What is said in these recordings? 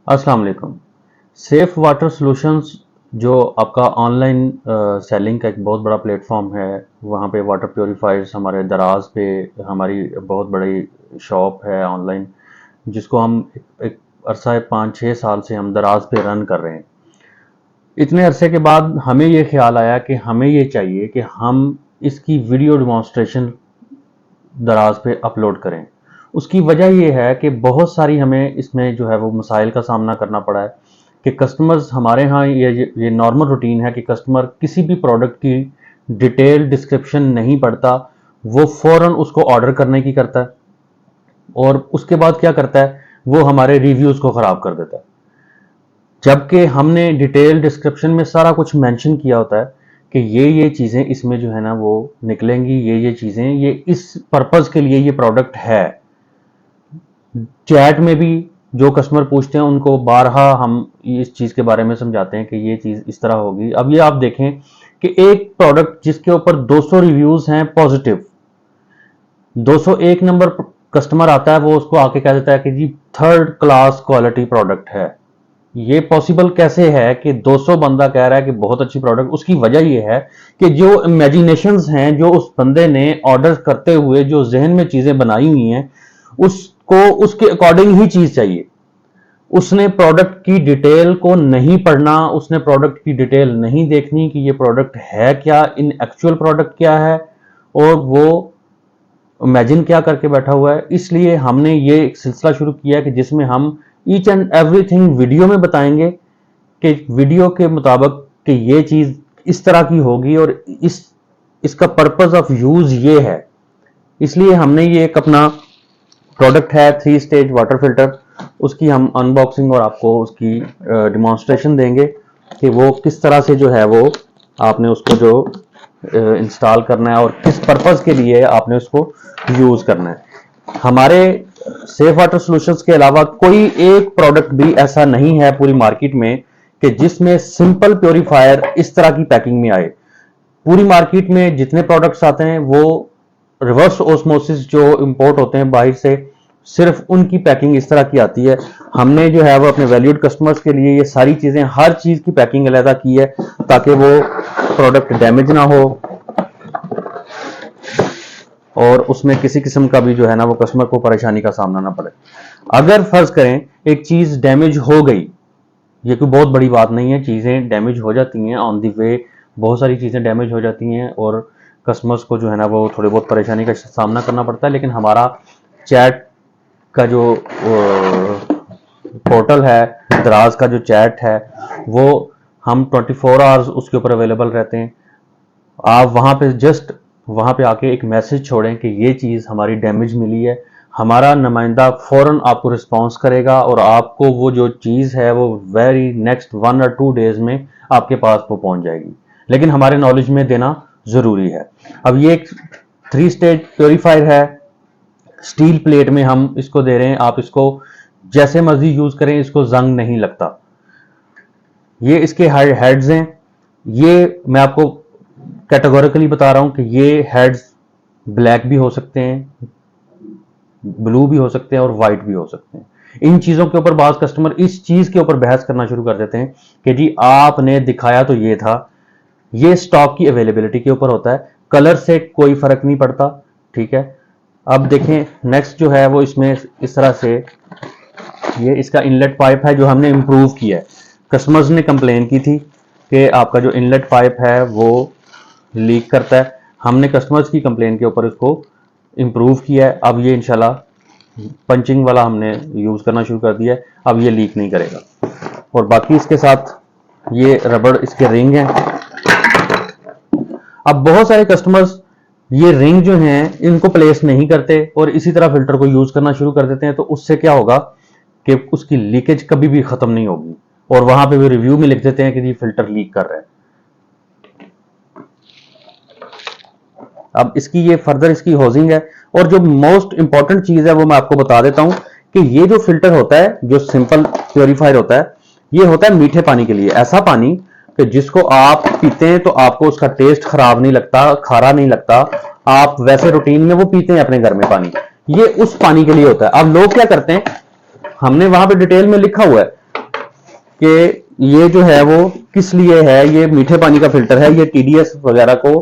अस्सलाम वालेकुम। Safe water solutions जो आपका ऑनलाइन सेलिंग का एक बहुत बड़ा प्लेटफॉर्म है। वहाँ पे वाटर प्योरीफायर्स हमारे दराज पे हमारी बहुत बड़ी शॉप है ऑनलाइन, जिसको हम एक अरसा 5-6 साल से हम दराज पे रन कर रहे हैं। इतने अरसे के बाद हमें ये ख्याल आया कि हमें ये चाहिए कि हम इसकी वीडियो डिमॉन्स्ट्रेशन दराज पे अपलोड करें। उसकी वजह ये है कि बहुत सारी हमें इसमें जो है वो मसाइल का सामना करना पड़ा है कि कस्टमर्स हमारे यहाँ ये नॉर्मल रूटीन है कि कस्टमर किसी भी प्रोडक्ट की डिटेल डिस्क्रिप्शन नहीं पढ़ता, वो फ़ौरन उसको ऑर्डर करने की करता है और उसके बाद क्या करता है, वो हमारे रिव्यूज़ को ख़राब कर देता है। जबकि हमने डिटेल डिस्क्रिप्शन में सारा कुछ मेंशन किया होता है कि ये चीज़ें इसमें जो है ना वो निकलेंगी, ये चीज़ें ये इस पर्पज़ के लिए ये प्रोडक्ट है। चैट में भी जो कस्टमर पूछते हैं उनको बारहा हम इस चीज़ के बारे में समझाते हैं कि ये चीज़ इस तरह होगी। अब ये आप देखें कि एक प्रोडक्ट जिसके ऊपर 200 रिव्यूज़ हैं पॉजिटिव, 201 नंबर कस्टमर आता है, वो उसको आके कह देता है कि जी थर्ड क्लास क्वालिटी प्रोडक्ट है। ये पॉसिबल कैसे है कि 200 बंदा कह रहा है कि बहुत अच्छी प्रोडक्ट? उसकी वजह ये है कि जो इमेजिनेशंस हैं, जो उस बंदे ने ऑर्डर करते हुए जो जहन में चीज़ें बनाई हुई हैं, उसको उसके अकॉर्डिंग ही चीज़ चाहिए। उसने प्रोडक्ट की डिटेल को नहीं पढ़ना, उसने प्रोडक्ट की डिटेल नहीं देखनी कि ये प्रोडक्ट है क्या, इन एक्चुअल प्रोडक्ट क्या है, और वो इमेजिन क्या करके बैठा हुआ है। इसलिए हमने ये एक सिलसिला शुरू किया कि जिसमें हम ईच एंड एवरीथिंग वीडियो में बताएंगे कि वीडियो के मुताबिक कि ये चीज़ इस तरह की होगी और इसका पर्पस ऑफ यूज़ ये है। इसलिए हमने ये एक अपना प्रोडक्ट है 3 स्टेज वाटर फिल्टर, उसकी हम अनबॉक्सिंग और आपको उसकी डिमॉन्स्ट्रेशन देंगे कि वो किस तरह से जो है वो आपने उसको जो इंस्टॉल करना है और किस पर्पज़ के लिए आपने उसको यूज़ करना है। हमारे सेफ वाटर सॉल्यूशंस के अलावा कोई एक प्रोडक्ट भी ऐसा नहीं है पूरी मार्केट में कि जिसमें सिंपल प्योरीफायर इस तरह की पैकिंग में आए। पूरी मार्केट में जितने प्रोडक्ट्स आते हैं वो रिवर्स ऑस्मोसिस जो इंपोर्ट होते हैं बाहर से, सिर्फ उनकी पैकिंग इस तरह की आती है। हमने जो है वो अपने वैल्यूड कस्टमर्स के लिए ये सारी चीज़ें, हर चीज़ की पैकिंग अलहदा की है ताकि वो प्रोडक्ट डैमेज ना हो और उसमें किसी किस्म का भी जो है ना वो कस्टमर को परेशानी का सामना ना पड़े। अगर फर्ज करें एक चीज़ डैमेज हो गई, ये कोई बहुत बड़ी बात नहीं है, चीज़ें डैमेज हो जाती हैं ऑन दी वे, बहुत सारी चीज़ें डैमेज हो जाती हैं और कस्टमर्स को जो है ना वो थोड़ी बहुत परेशानी का सामना करना पड़ता है। लेकिन हमारा चैट का जो पोर्टल है, दराज का जो चैट है, वो हम 24 आवर्स उसके ऊपर अवेलेबल रहते हैं। आप वहाँ पे जस्ट वहाँ पे आके एक मैसेज छोड़ें कि ये चीज़ हमारी डैमेज मिली है, हमारा नुमाइंदा फ़ौरन आपको रिस्पॉन्स करेगा और आपको वो जो चीज़ है वो वेरी नेक्स्ट 1 और 2 डेज़ में आपके पास वो पहुँच जाएगी। लेकिन हमारे नॉलेज में देना ज़रूरी है। अब ये एक 3 स्टेज प्योरीफायर है, स्टील प्लेट में हम इसको दे रहे हैं। आप इसको जैसे मर्जी यूज़ करें, इसको जंग नहीं लगता। ये इसके हेड्स हैं, ये मैं आपको कैटेगोरिकली बता रहा हूं कि ये हेड्स ब्लैक भी हो सकते हैं, ब्लू भी हो सकते हैं और वाइट भी हो सकते हैं। इन चीज़ों के ऊपर बाज़ कस्टमर इस चीज़ के ऊपर बहस करना शुरू कर देते हैं कि जी आपने दिखाया तो ये था। ये स्टॉक की अवेलेबिलिटी के ऊपर होता है, कलर से कोई फ़र्क नहीं पड़ता। ठीक है, अब देखें नेक्स्ट जो है वो इसमें इस तरह से ये इसका इनलेट पाइप है जो हमने इम्प्रूव किया है। कस्टमर्स ने कंप्लेन की थी कि आपका जो इनलेट पाइप है वो लीक करता है। हमने कस्टमर्स की कंप्लेन के ऊपर इसको इम्प्रूव किया है। अब ये इंशाल्लाह पंचिंग वाला हमने यूज़ करना शुरू कर दिया है, अब ये लीक नहीं करेगा। और बाकी इसके साथ ये रबड़ इसके रिंग हैं। अब बहुत सारे कस्टमर्स ये रिंग जो हैं इनको प्लेस नहीं करते और इसी तरह फिल्टर को यूज़ करना शुरू कर देते हैं, तो उससे क्या होगा कि उसकी लीकेज कभी भी ख़त्म नहीं होगी और वहां पे भी रिव्यू में लिख देते हैं कि ये फिल्टर लीक कर रहा है। अब इसकी ये फर्दर इसकी होजिंग है और जो मोस्ट इंपॉर्टेंट चीज़ है वो मैं आपको बता देता हूं कि ये जो फिल्टर होता है, जो सिंपल प्योरीफायर होता है, ये होता है मीठे पानी के लिए। ऐसा पानी कि जिसको आप पीते हैं तो आपको उसका टेस्ट खराब नहीं लगता, खारा नहीं लगता। आप वैसे रूटीन में वो पीते हैं अपने घर में पानी, ये उस पानी के लिए होता है। अब लोग क्या करते हैं, हमने वहां पे डिटेल में लिखा हुआ है कि ये जो है वो किस लिए है, ये मीठे पानी का फिल्टर है, ये टीडीएस वगैरह को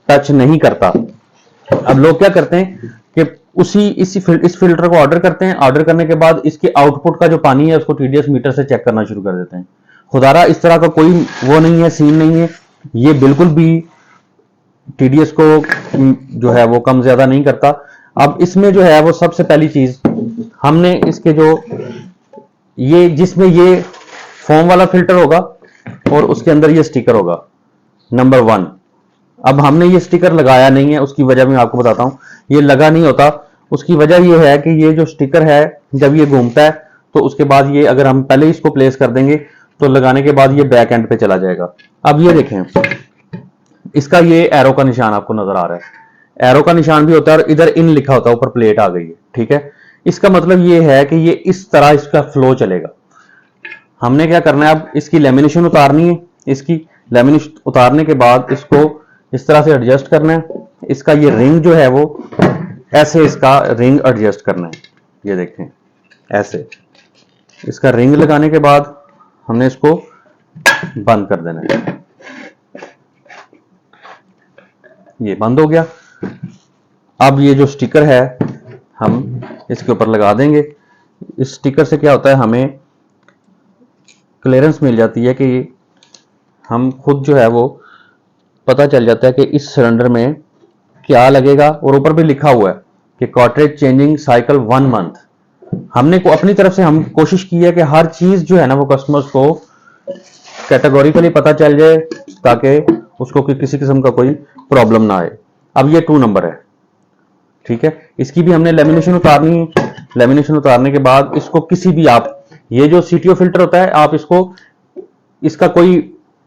टच नहीं करता। अब लोग क्या करते हैं कि इस फिल्टर को ऑर्डर करते हैं, ऑर्डर करने के बाद इसके आउटपुट का जो पानी है उसको टीडीएस मीटर से चेक करना शुरू कर देते हैं। खुदारा इस तरह का कोई वो नहीं है, सीन नहीं है, ये बिल्कुल भी टीडीएस को जो है वो कम ज्यादा नहीं करता। अब इसमें जो है वो सबसे पहली चीज हमने इसके जो ये जिसमें ये फोम वाला फिल्टर होगा और उसके अंदर ये स्टिकर होगा नंबर 1। अब हमने ये स्टिकर लगाया नहीं है, उसकी वजह मैं आपको बताता हूं, ये लगा नहीं होता। उसकी वजह ये है कि ये जो स्टिकर है जब ये घूमता है तो उसके बाद ये अगर हम पहले इसको प्लेस कर देंगे तो लगाने के बाद ये बैक एंड पे चला जाएगा। अब ये देखें, इसका ये एरो का निशान आपको नजर आ रहा है, एरो का निशान भी होता है और इधर इन लिखा होता है, ऊपर प्लेट आ गई है, ठीक है। इसका मतलब ये है कि ये इस तरह इसका फ्लो चलेगा। हमने क्या करना है, अब इसकी लेमिनेशन उतारनी है, इसकी लेमिनेशन उतारने के बाद इसको इस तरह से एडजस्ट करना है। इसका ये रिंग जो है वो ऐसे इसका रिंग एडजस्ट करना है, ये देखें ऐसे। इसका रिंग लगाने के बाद हमने इसको बंद कर देना है, ये बंद हो गया। अब ये जो स्टिकर है हम इसके ऊपर लगा देंगे। इस स्टिकर से क्या होता है, हमें क्लियरेंस मिल जाती है कि हम खुद जो है वो पता चल जाता है कि इस सिलेंडर में क्या लगेगा। और ऊपर भी लिखा हुआ है कि कार्ट्रिज चेंजिंग साइकिल 1 मंथ। हमने को अपनी तरफ से हम कोशिश की है कि हर चीज जो है ना वो कस्टमर्स को कैटेगोरिकली पता चल जाए ताकि उसको किसी किस्म का कोई प्रॉब्लम ना आए। अब ये 2 नंबर है, ठीक है। इसकी भी हमने लेमिनेशन उतारनी है। लेमिनेशन उतारने के बाद इसको किसी भी आप ये जो सीटीओ फिल्टर होता है आप इसको, इसका कोई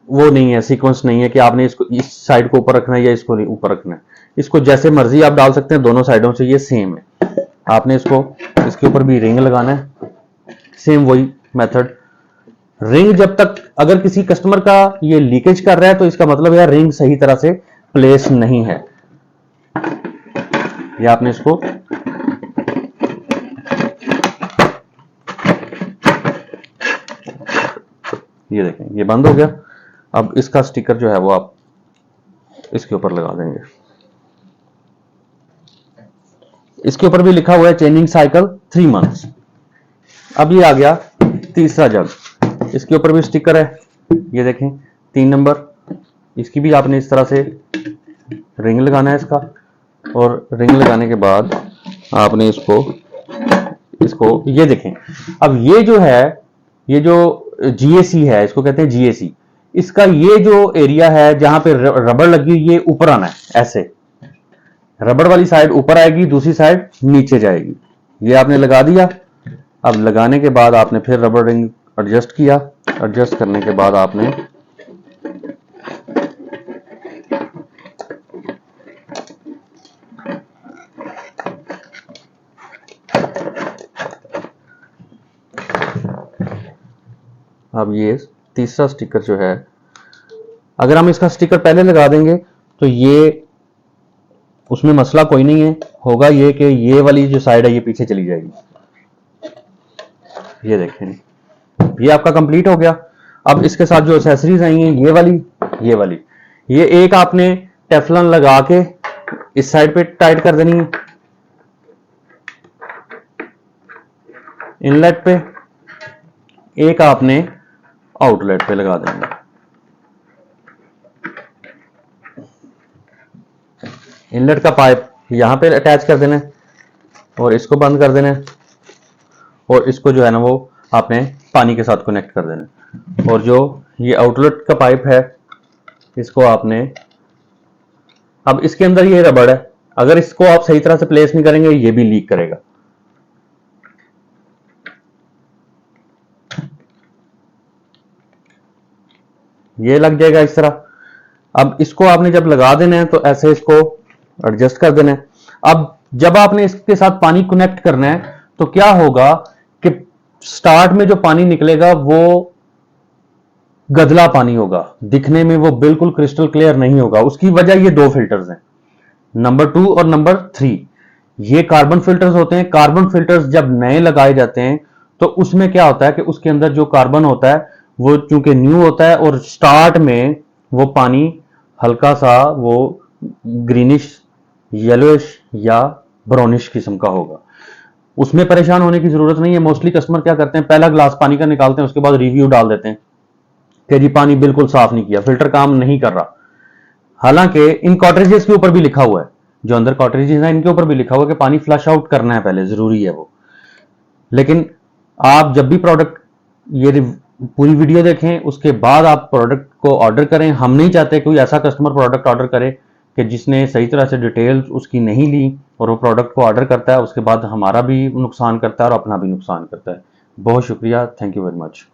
वो नहीं है, सीक्वेंस नहीं है कि आपने इसको इस साइड को ऊपर रखना है या इसको ऊपर रखना है। इसको जैसे मर्जी आप डाल सकते हैं, दोनों साइडों से ये सेम है। आपने इसको इसके ऊपर भी रिंग लगाना है, सेम वही मेथड। रिंग जब तक अगर किसी कस्टमर का ये लीकेज कर रहा है तो इसका मतलब यार रिंग सही तरह से प्लेस नहीं है। ये आपने इसको ये देखें ये बंद हो गया। अब इसका स्टिकर जो है वो आप इसके ऊपर लगा देंगे। इसके ऊपर भी लिखा हुआ है चेंजिंग साइकिल 3 मंथ्स। अब ये आ गया तीसरा जग, इसके ऊपर भी स्टिकर है, ये देखें 3 नंबर। इसकी भी आपने इस तरह से रिंग लगाना है इसका, और रिंग लगाने के बाद आपने इसको ये देखें। अब ये जो है, ये जो जीएसी है, इसको कहते हैं जीएसी। इसका ये जो एरिया है जहां पे रबड़ लगी ये ऊपर आना है, ऐसे रबड़ वाली साइड ऊपर आएगी, दूसरी साइड नीचे जाएगी। ये आपने लगा दिया। अब लगाने के बाद आपने फिर रबड़ रिंग एडजस्ट किया। एडजस्ट करने के बाद आपने अब ये तीसरा स्टिकर जो है, अगर हम इसका स्टिकर पहले लगा देंगे तो ये उसमें मसला कोई नहीं है। होगा ये कि ये वाली जो साइड है ये पीछे चली जाएगी। ये देखें ये आपका कंप्लीट हो गया। अब इसके साथ जो एक्सेसरीज आई हैं ये वाली ये एक आपने टेफलॉन लगा के इस साइड पे टाइट कर देनी है इनलेट पे, एक आपने आउटलेट पे लगा देंगे। इनलेट का पाइप यहां पे अटैच कर देना है और इसको बंद कर देना है, और इसको जो है ना वो आपने पानी के साथ कनेक्ट कर देना है। और जो ये आउटलेट का पाइप है इसको आपने, अब इसके अंदर ये रबड़ है, अगर इसको आप सही तरह से प्लेस नहीं करेंगे ये भी लीक करेगा। ये लग जाएगा इस तरह। अब इसको आपने जब लगा देना है तो ऐसे इसको एडजस्ट कर देना है। अब जब आपने इसके साथ पानी कनेक्ट करना है तो क्या होगा कि स्टार्ट में जो पानी निकलेगा वो गदला पानी होगा, दिखने में वो बिल्कुल क्रिस्टल क्लियर नहीं होगा। उसकी वजह ये 2 फिल्टर्स हैं, नंबर 2 और नंबर 3। ये कार्बन फिल्टर्स होते हैं। कार्बन फिल्टर्स जब नए लगाए जाते हैं तो उसमें क्या होता है कि उसके अंदर जो कार्बन होता है वो चूंकि न्यू होता है और स्टार्ट में वो पानी हल्का सा वो ग्रीनिश, येलोइश या ब्राउनिश किस्म का होगा। उसमें परेशान होने की जरूरत नहीं है। मोस्टली कस्टमर क्या करते हैं, पहला ग्लास पानी का निकालते हैं, उसके बाद रिव्यू डाल देते हैं कि जी पानी बिल्कुल साफ नहीं किया, फिल्टर काम नहीं कर रहा। हालांकि इन कॉटरेजेस के ऊपर भी लिखा हुआ है, जो अंदर कॉटरेजेस हैं इनके ऊपर भी लिखा हुआ है कि पानी फ्लश आउट करना है, पहले जरूरी है वो। लेकिन आप जब भी प्रोडक्ट, ये पूरी वीडियो देखें, उसके बाद आप प्रोडक्ट को ऑर्डर करें। हम नहीं चाहते कोई ऐसा कस्टमर प्रोडक्ट ऑर्डर करे कि जिसने सही तरह से डिटेल्स उसकी नहीं ली और वो प्रोडक्ट को ऑर्डर करता है, उसके बाद हमारा भी नुकसान करता है और अपना भी नुकसान करता है। बहुत शुक्रिया, थैंक यू वेरी मच।